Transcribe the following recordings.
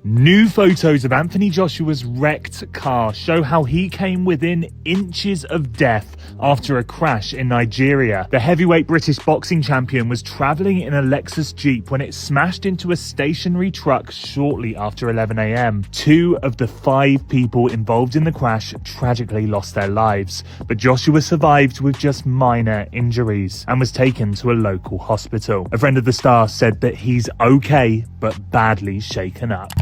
New photos of Anthony Joshua's wrecked car show how he came within inches of death after a crash in Nigeria. The heavyweight British boxing champion was travelling in a Lexus Jeep when it smashed into a stationary truck shortly after 11 a.m. 2 of the 5 people involved in the crash tragically lost their lives, but Joshua survived with just minor injuries and was taken to a local hospital. A friend of the star said that he's okay, but badly shaken up.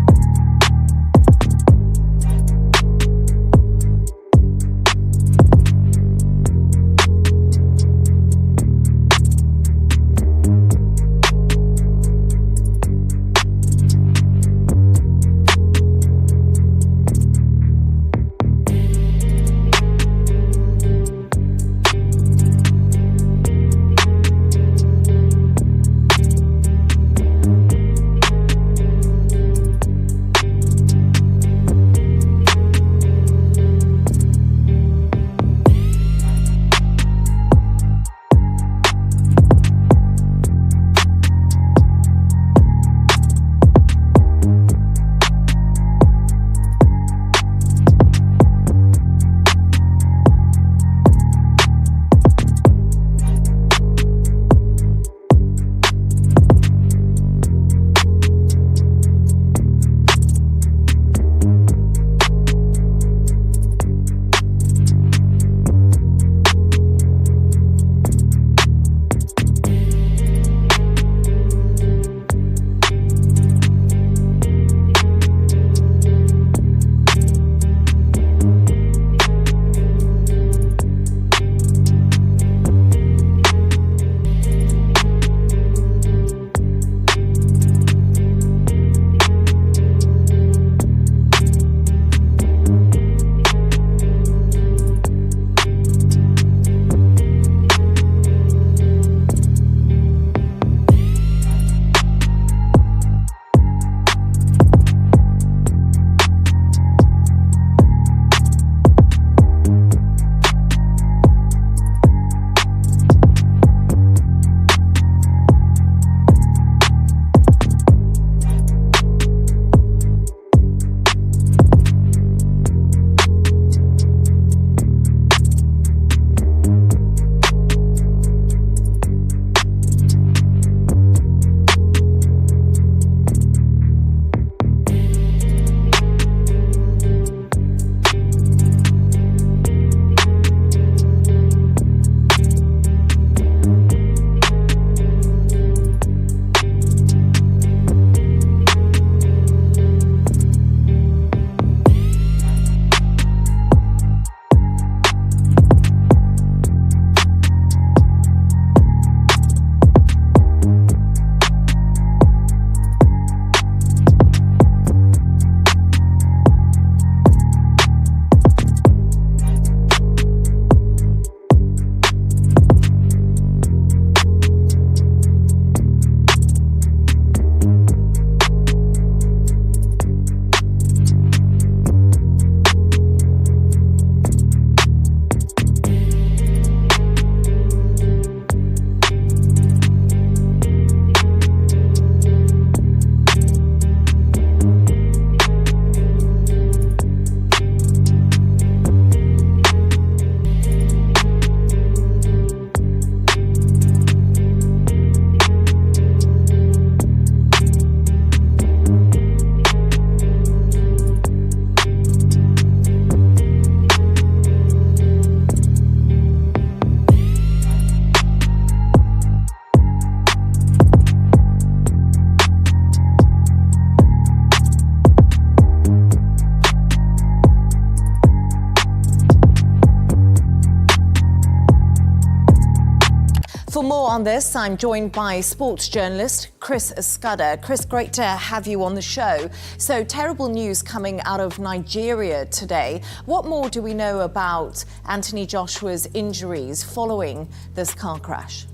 For more on this, I'm joined by sports journalist Chris Scudder. Chris, great to have you on the show. So, terrible news coming out of Nigeria today. What more do we know about Anthony Joshua's injuries following this car crash?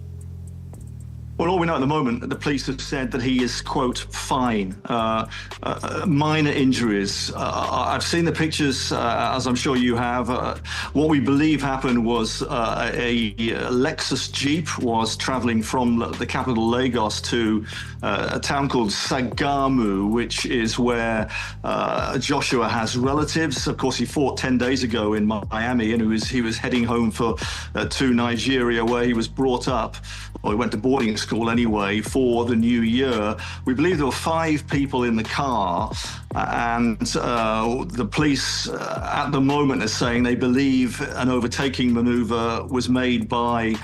Well, all we know at the moment, the police have said that he is, quote, fine. Minor injuries. I've seen the pictures, as I'm sure you have. What we believe happened was a Lexus Jeep was traveling from the capital Lagos to a town called Sagamu, which is where Joshua has relatives. Of course, he fought 10 days ago in Miami, and he was heading home to Nigeria, where he was brought up. Well, he went to boarding school anyway for the new year. We believe there were 5 people in the car, and the police at the moment are saying they believe an overtaking maneuver was made by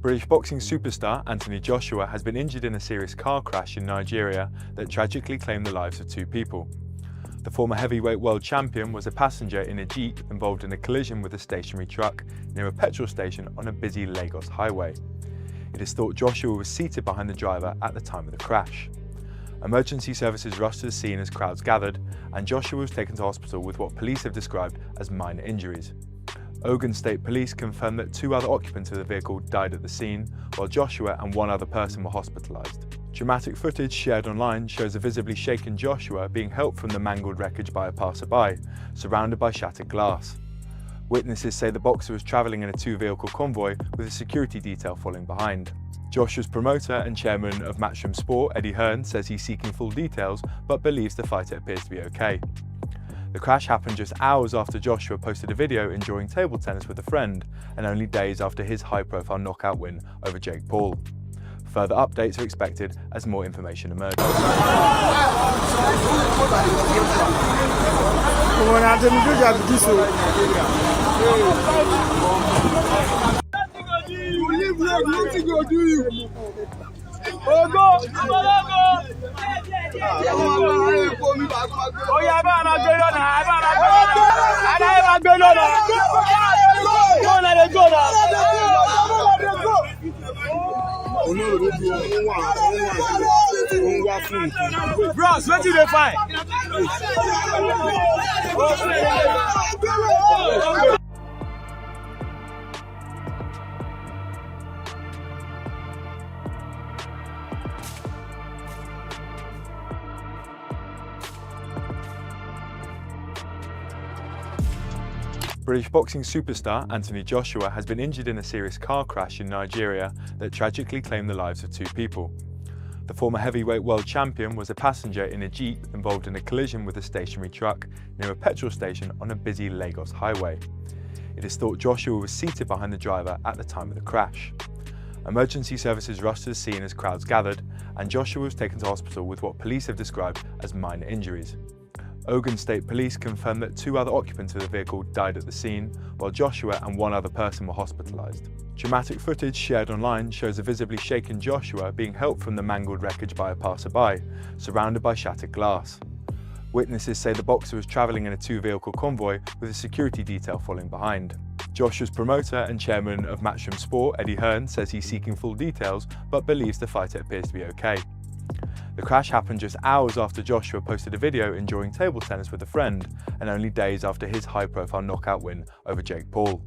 British boxing superstar Anthony Joshua has been injured in a serious car crash in Nigeria that tragically claimed the lives of 2 people. The former heavyweight world champion was a passenger in a Jeep involved in a collision with a stationary truck near a petrol station on a busy Lagos highway. It is thought Joshua was seated behind the driver at the time of the crash. Emergency services rushed to the scene as crowds gathered, and Joshua was taken to hospital with what police have described as minor injuries. Ogun State Police confirmed that 2 other occupants of the vehicle died at the scene, while Joshua and 1 other person were hospitalized. Dramatic footage shared online shows a visibly shaken Joshua being helped from the mangled wreckage by a passerby, surrounded by shattered glass. Witnesses say the boxer was travelling in a 2-vehicle convoy with a security detail following behind. Joshua's promoter and chairman of Matchroom Sport, Eddie Hearn, says he's seeking full details but believes the fighter appears to be okay. The crash happened just hours after Joshua posted a video enjoying table tennis with a friend, and only days after his high-profile knockout win over Jake Paul. Further updates are expected as more information emerges. Bros, what do they find? British boxing superstar Anthony Joshua has been injured in a serious car crash in Nigeria that tragically claimed the lives of 2 people. The former heavyweight world champion was a passenger in a Jeep involved in a collision with a stationary truck near a petrol station on a busy Lagos highway. It is thought Joshua was seated behind the driver at the time of the crash. Emergency services rushed to the scene as crowds gathered, and Joshua was taken to hospital with what police have described as minor injuries. Ogun State Police confirmed that 2 other occupants of the vehicle died at the scene, while Joshua and 1 other person were hospitalized. Dramatic footage shared online shows a visibly shaken Joshua being helped from the mangled wreckage by a passerby, surrounded by shattered glass. Witnesses say the boxer was travelling in a 2-vehicle convoy with a security detail following behind. Joshua's promoter and chairman of Matchroom Sport, Eddie Hearn, says he's seeking full details but believes the fighter appears to be okay. The crash happened just hours after Joshua posted a video enjoying table tennis with a friend, and only days after his high-profile knockout win over Jake Paul.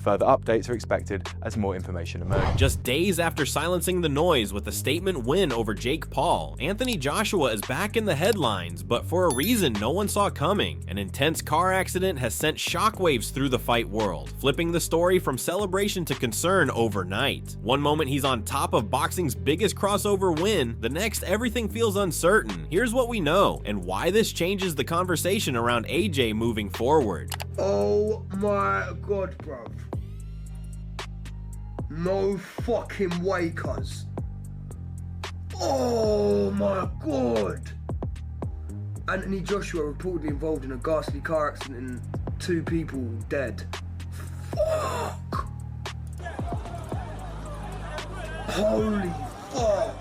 Further updates are expected as more information emerges. Just days after silencing the noise with a statement win over Jake Paul, Anthony Joshua is back in the headlines, but for a reason no one saw coming. An intense car accident has sent shockwaves through the fight world, flipping the story from celebration to concern overnight. One moment he's on top of boxing's biggest crossover win, the next everything feels uncertain. Here's what we know, and why this changes the conversation around AJ moving forward. Oh my god, bruv. No fucking way, cuz. Oh my god. Anthony Joshua reportedly involved in a ghastly car accident and 2 people dead. Fuck. Holy fuck.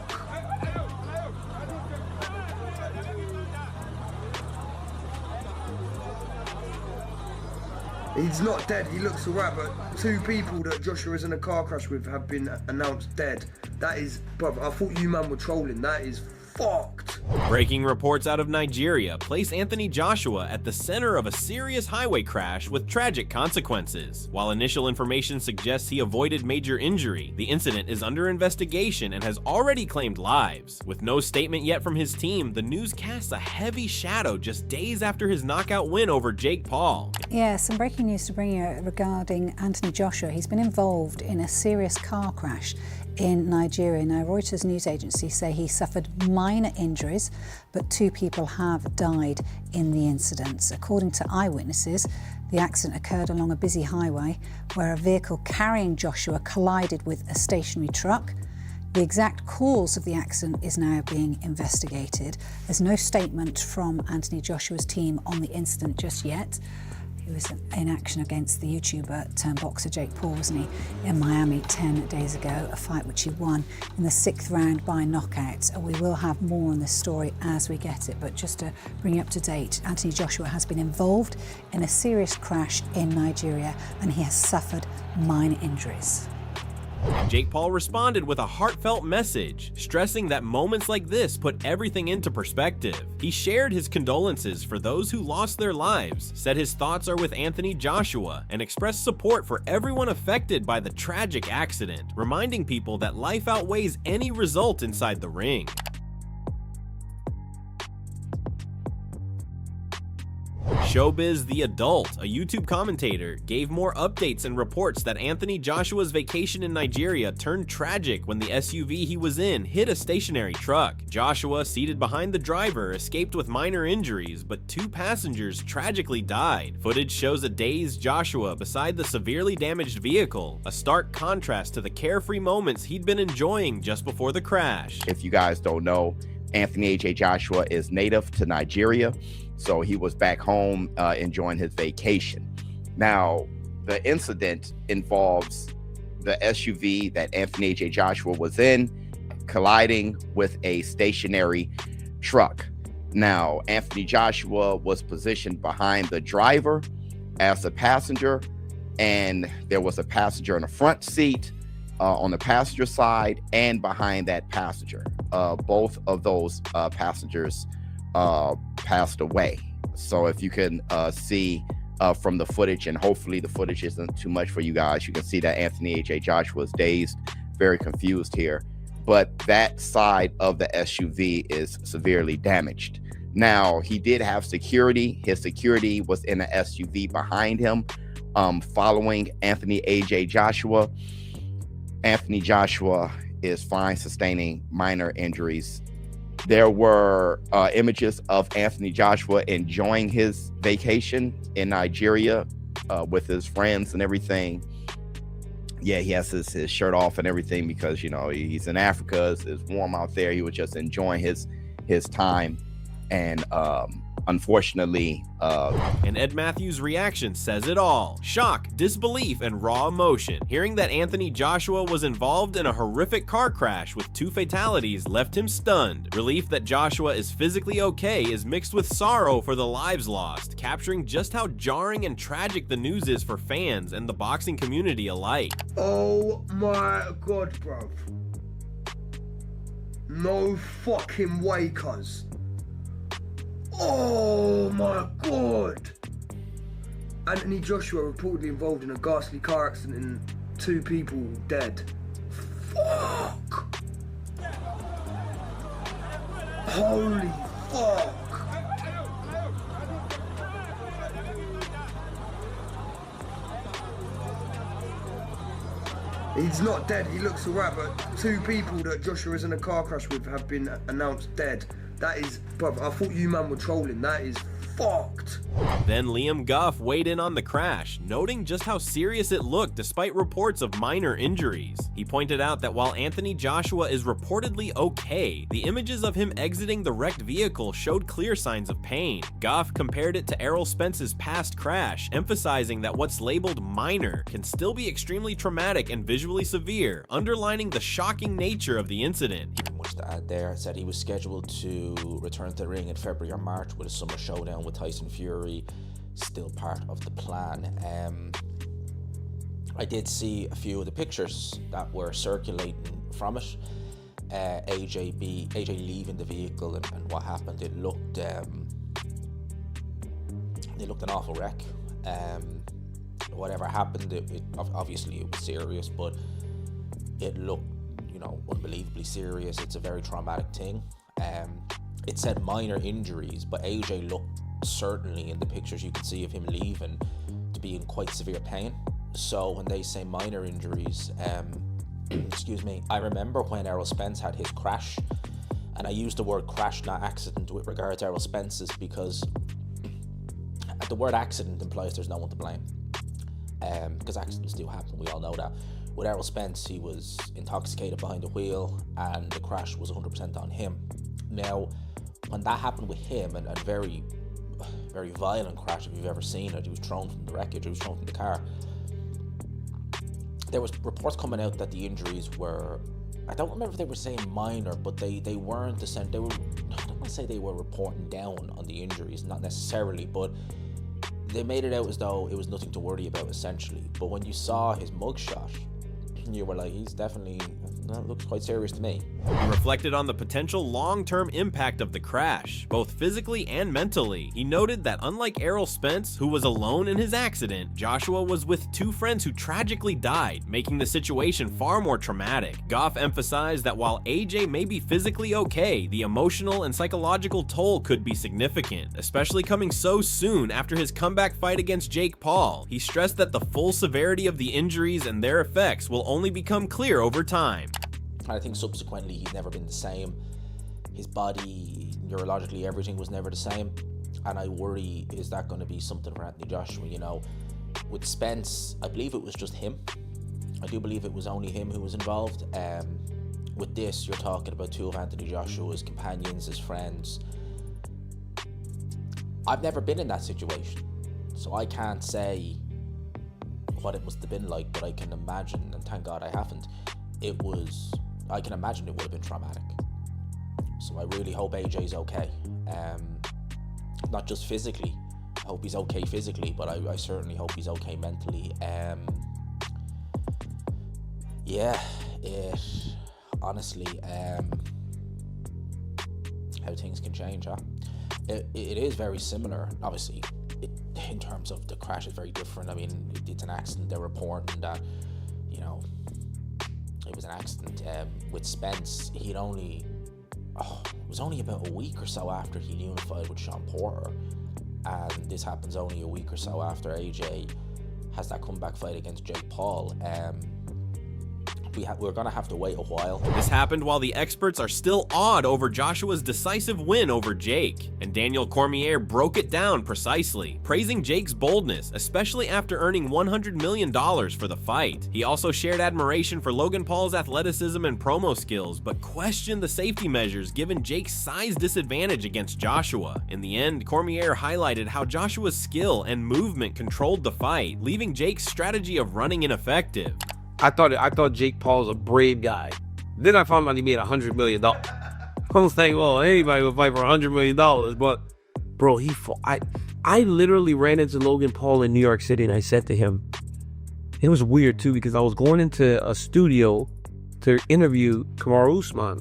He's not dead, he looks alright, but 2 people that Joshua is in a car crash with have been announced dead. That is, brother, I thought you man were trolling, that is fucked. Breaking reports out of Nigeria place Anthony Joshua at the center of a serious highway crash with tragic consequences. While initial information suggests he avoided major injury, the incident is under investigation and has already claimed lives. With no statement yet from his team, the news casts a heavy shadow just days after his knockout win over Jake Paul. Yeah, some breaking news to bring you regarding Anthony Joshua. He's been involved in a serious car crash in Nigeria. Now, Reuters news agency say he suffered minor injuries, but 2 people have died in the incident. According to eyewitnesses, the accident occurred along a busy highway where a vehicle carrying Joshua collided with a stationary truck. The exact cause of the accident is now being investigated. There's no statement from Anthony Joshua's team on the incident just yet. He was in action against the YouTuber turned boxer Jake Paul, wasn't he, in Miami 10 days ago, a fight which he won in the 6th round by knockout. We will have more on this story as we get it, but just to bring you up to date, Anthony Joshua has been involved in a serious crash in Nigeria and he has suffered minor injuries. Jake Paul responded with a heartfelt message, stressing that moments like this put everything into perspective. He shared his condolences for those who lost their lives, said his thoughts are with Anthony Joshua, and expressed support for everyone affected by the tragic accident, reminding people that life outweighs any result inside the ring. Showbiz The Adult, a YouTube commentator, gave more updates and reports that Anthony Joshua's vacation in Nigeria turned tragic when the SUV he was in hit a stationary truck. Joshua, seated behind the driver, escaped with minor injuries, but 2 passengers tragically died. Footage shows a dazed Joshua beside the severely damaged vehicle, a stark contrast to the carefree moments he'd been enjoying just before the crash. If you guys don't know, Anthony A.J. Joshua is native to Nigeria. So he was back home enjoying his vacation. Now, the incident involves the SUV that Anthony A.J. Joshua was in colliding with a stationary truck. Now, Anthony Joshua was positioned behind the driver as a passenger, and there was a passenger in the front seat on the passenger side and behind that passenger. Both of those passengers passed away. So if you can see from the footage, and hopefully the footage isn't too much for you guys, you can see that Anthony A.J. Joshua is dazed, very confused here. But that side of the SUV is severely damaged. Now, he did have security. His security was in an SUV behind him, following Anthony A.J. Joshua. Anthony Joshua is fine, sustaining minor injuries. There were images of Anthony Joshua enjoying his vacation in Nigeria with his friends and everything. Yeah, he has his shirt off and everything because, you know, he's in Africa. It's warm out there. He was just enjoying his time. And unfortunately... And Ed Matthews' reaction says it all. Shock, disbelief, and raw emotion. Hearing that Anthony Joshua was involved in a horrific car crash with 2 fatalities left him stunned. Relief that Joshua is physically okay is mixed with sorrow for the lives lost, capturing just how jarring and tragic the news is for fans and the boxing community alike. Oh my god, bruv. No fucking way, cuz. Oh my god! Anthony Joshua reportedly involved in a ghastly car accident and 2 people dead. Fuck! Holy fuck! He's not dead, he looks alright, but 2 people that Joshua is in a car crash with have been announced dead. That is, bruv, I thought you man were trolling. That is fucked. Then Liam Gough weighed in on the crash, noting just how serious it looked despite reports of minor injuries. He pointed out that while Anthony Joshua is reportedly okay, the images of him exiting the wrecked vehicle showed clear signs of pain. Gough compared it to Errol Spence's past crash, emphasizing that what's labeled minor can still be extremely traumatic and visually severe, underlining the shocking nature of the incident. Much to add there, said he was scheduled to return to the ring in February or March with a summer showdown with Tyson Fury, still part of the plan. I did see a few of the pictures that were circulating from it. AJ leaving the vehicle and what happened, it looked an awful wreck. Whatever happened, it obviously it was serious, but it looked, unbelievably serious. It's a very traumatic thing. It said minor injuries, but AJ looked, certainly in the pictures you can see of him leaving, to be in quite severe pain. So when they say minor injuries, excuse me, I remember when Errol Spence had his crash, and I use the word crash, not accident, with regard to Errol Spence's, because the word accident implies there's no one to blame. Because accidents do happen, we all know that. With Errol Spence, he was intoxicated behind the wheel, and the crash was 100% on him. Now, when that happened with him, and a very, very violent crash, if you've ever seen it, he was thrown from the wreckage, he was thrown from the car. There was reports coming out that the injuries were, I don't remember if they were saying minor, but they weren't I don't want to say they were reporting down on the injuries, not necessarily, but they made it out as though it was nothing to worry about, essentially. But when you saw his mugshot, you were like, that looks quite serious to me. He reflected on the potential long-term impact of the crash, both physically and mentally. He noted that unlike Errol Spence, who was alone in his accident, Joshua was with two friends who tragically died, making the situation far more traumatic. Goff emphasized that while AJ may be physically okay, the emotional and psychological toll could be significant, especially coming so soon after his comeback fight against Jake Paul. He stressed that the full severity of the injuries and their effects will only become clear over time. I think subsequently he's never been the same. His body, neurologically, everything was never the same. And I worry, is that going to be something for Anthony Joshua? With Spence, I believe it was just him. I do believe it was only him who was involved. With this, you're talking about two of Anthony Joshua's companions, his friends. I've never been in that situation, so I can't say what it must have been like, but I can imagine, and thank God I haven't, I can imagine it would have been traumatic. So I really hope AJ's okay. Not just physically, I hope he's okay physically, but I certainly hope he's okay mentally. Honestly, how things can change, huh? It is very similar, obviously. In terms of the crash, is very different. I mean, it's an accident. They're reporting that, it was an accident. With Spence, it was only about a week or so after he unified with Sean Porter, and this happens only a week or so after AJ has that comeback fight against Jake Paul. We're gonna have to wait a while. This happened while the experts are still awed over Joshua's decisive win over Jake, and Daniel Cormier broke it down precisely, praising Jake's boldness, especially after earning $100 million for the fight. He also shared admiration for Logan Paul's athleticism and promo skills, but questioned the safety measures given Jake's size disadvantage against Joshua. In the end, Cormier highlighted how Joshua's skill and movement controlled the fight, leaving Jake's strategy of running ineffective. I thought Jake Paul's a brave guy. Then I found out he made $100 million. I was thinking, well, anybody would fight for $100 million, but bro, I literally ran into Logan Paul in New York City, and I said to him, it was weird too, because I was going into a studio to interview Kamaru Usman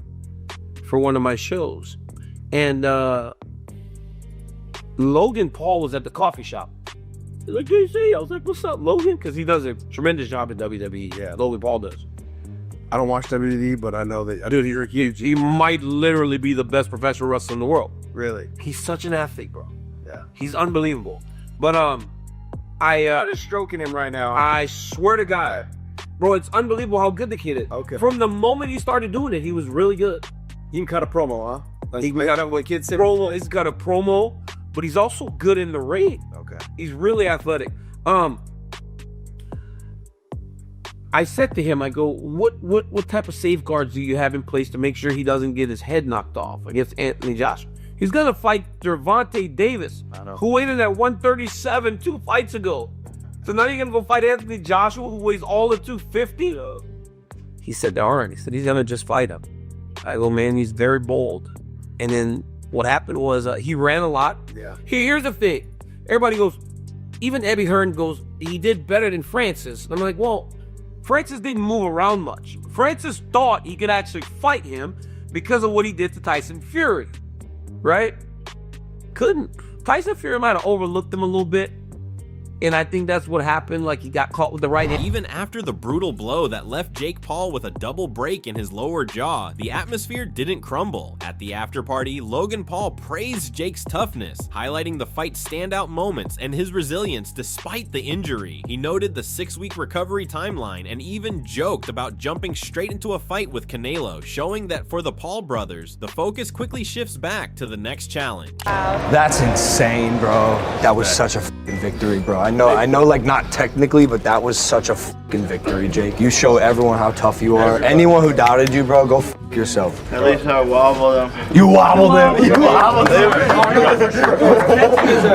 for one of my shows, and Logan Paul was at the coffee shop. He's like, JC, I was like, what's up, Logan? Because he does a tremendous job at WWE. Yeah, Logan Paul does. I don't watch WWE, but I know that. Dude, you're huge. He might literally be the best professional wrestler in the world. Really? He's such an athlete, bro. Yeah. He's unbelievable. But I'm just stroking him right now. I swear to God, bro, it's unbelievable how good the kid is. Okay. From the moment he started doing it, he was really good. He can cut a promo, huh? Like, he got what kids say. He's got a promo, but he's also good in the ring. Okay. He's really athletic. I said to him, I go, what type of safeguards do you have in place to make sure he doesn't get his head knocked off against Anthony Joshua? He's gonna fight Gervonta Davis, who weighed in at 137 2 fights ago. So now you're gonna go fight Anthony Joshua, who weighs all of 250? He said, all right. He said he's gonna just fight him. I go, man, he's very bold. And then what happened was he ran a lot. Yeah. Here's the thing. Everybody goes, even Eddie Hearn goes, he did better than Francis. And I'm like, well, Francis didn't move around much. Francis thought he could actually fight him because of what he did to Tyson Fury, right? Couldn't. Tyson Fury might have overlooked him a little bit. And I think that's what happened, like he got caught with the right hand. Even after the brutal blow that left Jake Paul with a double break in his lower jaw, the atmosphere didn't crumble. At the after party, Logan Paul praised Jake's toughness, highlighting the fight's standout moments and his resilience despite the injury. He noted the 6-week recovery timeline and even joked about jumping straight into a fight with Canelo, showing that for the Paul brothers, the focus quickly shifts back to the next challenge. That's insane, bro. That was such a fucking victory, bro. I know, like, not technically, but that was such a fucking victory, Jake. You show everyone how tough you are. Anyone who doubted you, bro, go f yourself. At least I wobbled him. You wobbled him. You wobbled him. You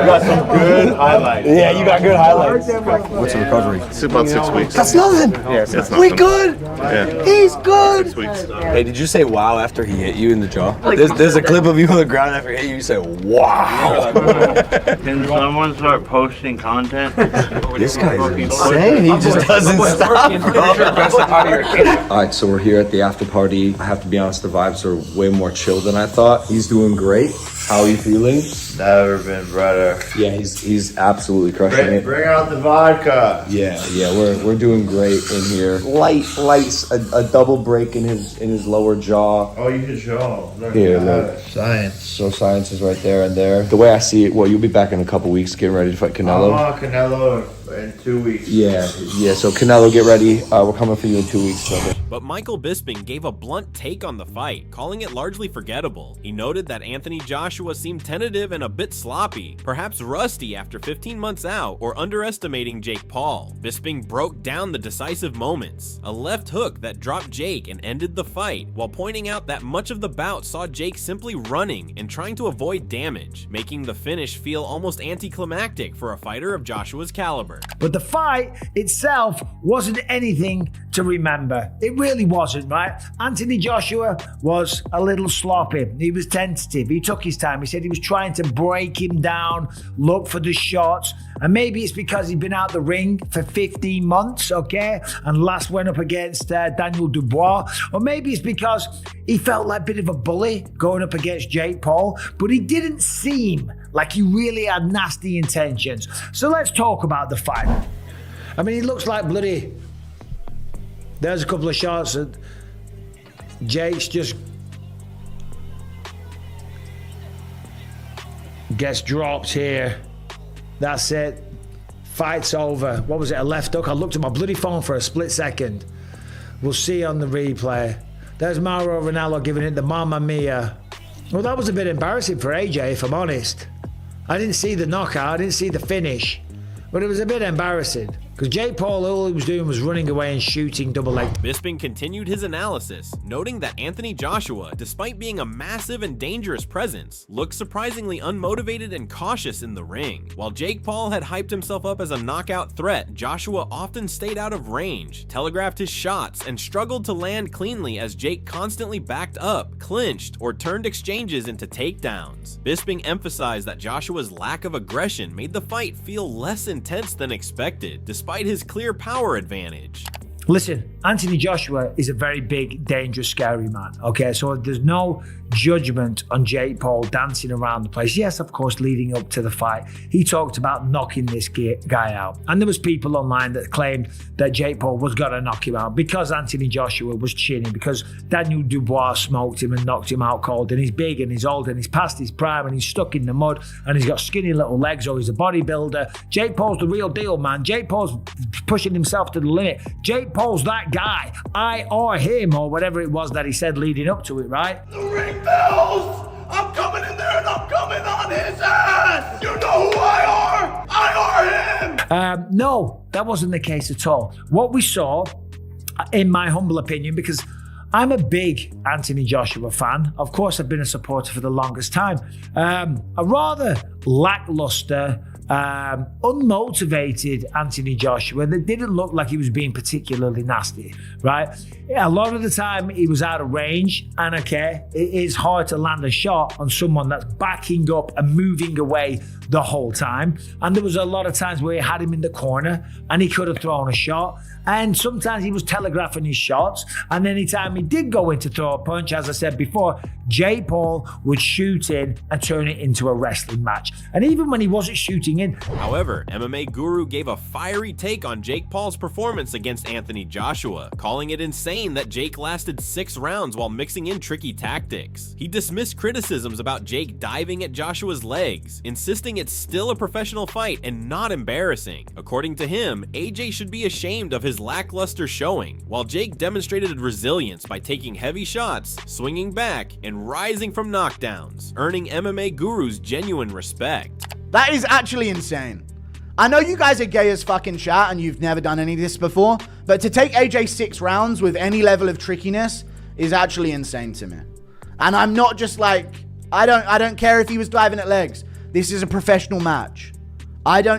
got some good highlights. Yeah, you got good highlights. What's the recovery? It's about 6 weeks. That's nothing. Yeah, that's nothing. We good. Yeah. He's good. 6 weeks. Hey, did you say wow after he hit you in the jaw? There's a clip of you on the ground after he hit you. You say wow. Can someone start posting content? This guy's insane. He just doesn't stop, bro. All right, so we're here at the after party. I have to be honest, the vibes are way more chill than I thought. He's doing great. How are you feeling? Never been better. Yeah, he's absolutely crushing it. Bring out the vodka. Yeah, we're doing great in here. Light, a double break in his lower jaw. Oh, you can show. Here, look. Science. So science is right there and there. The way I see it, well, you'll be back in a couple weeks getting ready to fight Canelo. Canelo in 2 weeks. Yeah. So Canelo, get ready. We're coming for you in 2 weeks, brother. But Michael Bisping gave a blunt take on the fight, calling it largely forgettable. He noted that Anthony Joshua seemed tentative and a bit sloppy, perhaps rusty after 15 months out, or underestimating Jake Paul. Bisping broke down the decisive moments, a left hook that dropped Jake and ended the fight, while pointing out that much of the bout saw Jake simply running and trying to avoid damage, making the finish feel almost anticlimactic for a fighter of Joshua's caliber. But the fight itself wasn't anything to remember. It really wasn't, right? Anthony Joshua was a little sloppy. He was tentative. He took his time. He said he was trying to break him down, look for the shots. And maybe it's because he'd been out the ring for 15 months, okay? And last went up against Daniel Dubois. Or maybe it's because he felt like a bit of a bully going up against Jake Paul. But he didn't seem like he really had nasty intentions. So let's talk about the fight. I mean, he looks like bloody... There's a couple of shots that Jake's just gets dropped here. That's it. Fight's over. What was it, a left hook? I looked at my bloody phone for a split second. We'll see on the replay. There's Mauro Ranallo giving it the Mamma Mia. Well, that was a bit embarrassing for AJ, if I'm honest. I didn't see the knockout, I didn't see the finish. But it was a bit embarrassing. Because Jake Paul, all he was doing was running away and shooting double leg. Bisping continued his analysis, noting that Anthony Joshua, despite being a massive and dangerous presence, looked surprisingly unmotivated and cautious in the ring. While Jake Paul had hyped himself up as a knockout threat, Joshua often stayed out of range, telegraphed his shots, and struggled to land cleanly as Jake constantly backed up, clinched, or turned exchanges into takedowns. Bisping emphasized that Joshua's lack of aggression made the fight feel less intense than expected, despite his clear power advantage. Listen, Anthony Joshua is a very big, dangerous, scary man, okay? So there's no judgment on Jake Paul dancing around the place. Yes, of course, leading up to the fight, he talked about knocking this guy out. And there was people online that claimed that Jake Paul was going to knock him out because Anthony Joshua was chinny, because Daniel Dubois smoked him and knocked him out cold, and he's big and he's old and he's past his prime and he's stuck in the mud and he's got skinny little legs, or he's a bodybuilder. Jake Paul's the real deal, man. Jake Paul's pushing himself to the limit. Jake Paul's that guy. I or him, or whatever it was that he said leading up to it, right? The ring bells! I'm coming in there and I'm coming on his ass! You know who I are! I are him! No, that wasn't the case at all. What we saw, in my humble opinion, because I'm a big Anthony Joshua fan. Of course, I've been a supporter for the longest time. A rather lackluster unmotivated Anthony Joshua that didn't look like he was being particularly nasty, right? A lot of the time he was out of range, and okay, it is hard to land a shot on someone that's backing up and moving away the whole time. And there was a lot of times where he had him in the corner and he could have thrown a shot. And sometimes he was telegraphing his shots. And anytime he did go in to throw a punch, as I said before, Jake Paul would shoot in and turn it into a wrestling match. And even when he wasn't shooting in. However, MMA Guru gave a fiery take on Jake Paul's performance against Anthony Joshua, calling it insane that Jake lasted 6 rounds while mixing in tricky tactics. He dismissed criticisms about Jake diving at Joshua's legs, insisting it's still a professional fight and not embarrassing. According to him, AJ should be ashamed of his lackluster showing, while Jake demonstrated resilience by taking heavy shots, swinging back, and rising from knockdowns, earning MMA Guru's genuine respect. That is actually insane. I know you guys are gay as fucking chat and you've never done any of this before, but to take AJ 6 rounds with any level of trickiness is actually insane to me. And I'm not just like, I don't care if he was diving at legs. This is a professional match.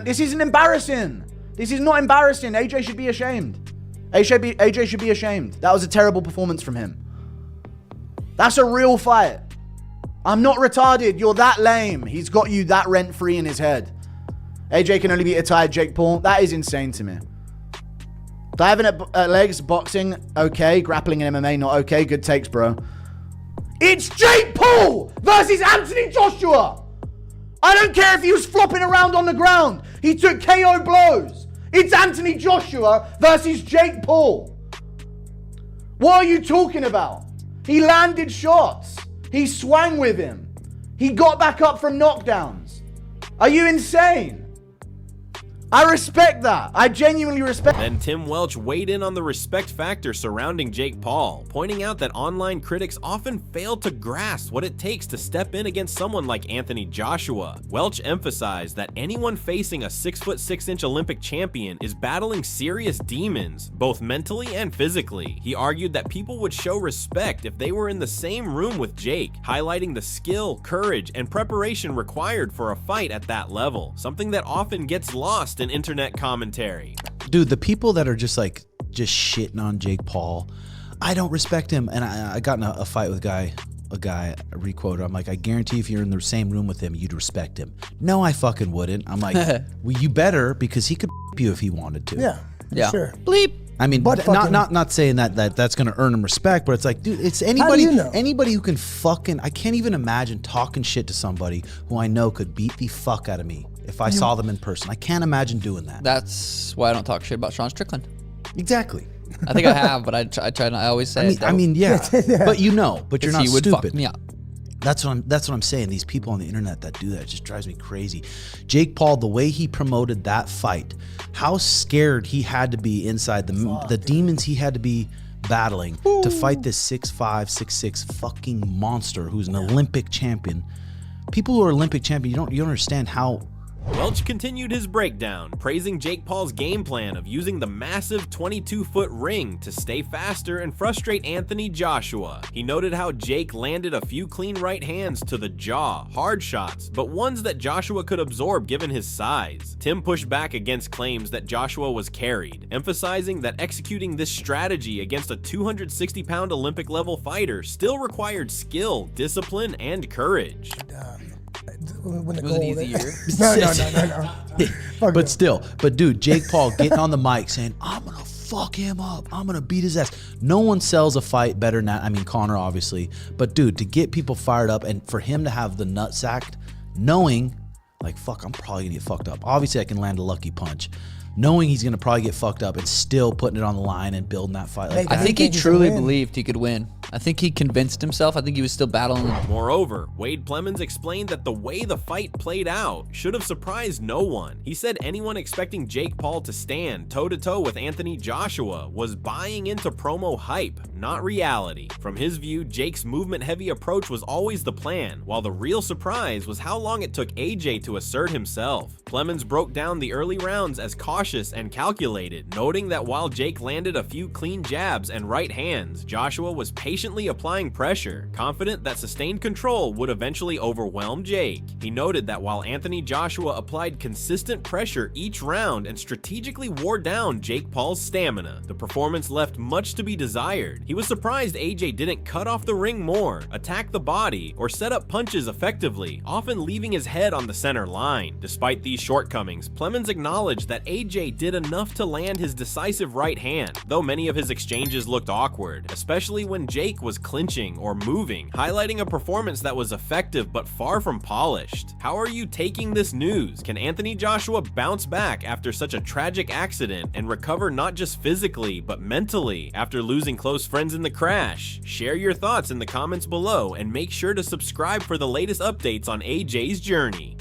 This isn't embarrassing. This is not embarrassing. AJ should be ashamed. AJ should be ashamed. That was a terrible performance from him. That's a real fight. I'm not retarded. You're that lame. He's got you that rent-free in his head. AJ can only beat a tired Jake Paul. That is insane to me. Diving at legs, boxing, okay. Grappling in MMA, not okay. Good takes, bro. It's Jake Paul versus Anthony Joshua. I don't care if he was flopping around on the ground. He took KO blows. It's Anthony Joshua versus Jake Paul. What are you talking about? He landed shots. He swung with him. He got back up from knockdowns. Are you insane? I respect that. I genuinely respect. Then Tim Welch weighed in on the respect factor surrounding Jake Paul, pointing out that online critics often fail to grasp what it takes to step in against someone like Anthony Joshua. Welch emphasized that anyone facing a 6'6" Olympic champion is battling serious demons, both mentally and physically. He argued that people would show respect if they were in the same room with Jake, highlighting the skill, courage, and preparation required for a fight at that level, something that often gets lost in internet commentary. Dude, the people that are just shitting on Jake Paul, I don't respect him. And I got in a fight with a guy, I requoted, I'm like, I guarantee if you're in the same room with him, you'd respect him. No, I fucking wouldn't. I'm like, well, you better, because he could you if he wanted to. Yeah. Sure. Bleep. I mean, not saying that's going to earn him respect, but it's like, dude, it's anybody anybody who can fucking, I can't even imagine talking shit to somebody who I know could beat the fuck out of me if I saw them in person. I can't imagine doing that. That's why I don't talk shit about Sean Strickland. Exactly. I think I have, but I try not. I always say I mean, yeah. But you're not stupid. Fuck me up. That's what I'm saying. These people on the internet that do that just drives me crazy. Jake Paul, the way he promoted that fight, how scared he had to be inside the demons he had to be battling to fight this 6'5", 6'6" fucking monster who's an Olympic champion. People who are Olympic champion, you don't understand how. Welch continued his breakdown, praising Jake Paul's game plan of using the massive 22-foot ring to stay faster and frustrate Anthony Joshua. He noted how Jake landed a few clean right hands to the jaw, hard shots, but ones that Joshua could absorb given his size. Tim pushed back against claims that Joshua was carried, emphasizing that executing this strategy against a 260-pound Olympic-level fighter still required skill, discipline, and courage. Was it easier? No. But dude, Jake Paul getting on the mic saying, I'm gonna fuck him up, I'm gonna beat his ass. No one sells a fight better than that. I mean, Conor obviously, but dude, to get people fired up and for him to have the nut sacked, knowing like, fuck, I'm probably gonna get fucked up. Obviously I can land a lucky punch, knowing he's gonna probably get fucked up and still putting it on the line and building that fight like that. I think he truly believed he could win. I think he convinced himself. I think he was still battling. Moreover, Wade Plemons explained that the way the fight played out should have surprised no one. He said anyone expecting Jake Paul to stand toe-to-toe with Anthony Joshua was buying into promo hype, not reality. From his view, Jake's movement-heavy approach was always the plan, while the real surprise was how long it took AJ to assert himself. Plemons broke down the early rounds as cautious and calculated, noting that while Jake landed a few clean jabs and right hands, Joshua was patient patiently applying pressure, confident that sustained control would eventually overwhelm Jake. He noted that while Anthony Joshua applied consistent pressure each round and strategically wore down Jake Paul's stamina, the performance left much to be desired. He was surprised AJ didn't cut off the ring more, attack the body, or set up punches effectively, often leaving his head on the center line. Despite these shortcomings, Plemons acknowledged that AJ did enough to land his decisive right hand, though many of his exchanges looked awkward, especially when Jake was clinching or moving, highlighting a performance that was effective but far from polished. How are you taking this news? Can Anthony Joshua bounce back after such a tragic accident and recover not just physically but mentally after losing close friends in the crash? Share your thoughts in the comments below and make sure to subscribe for the latest updates on AJ's journey.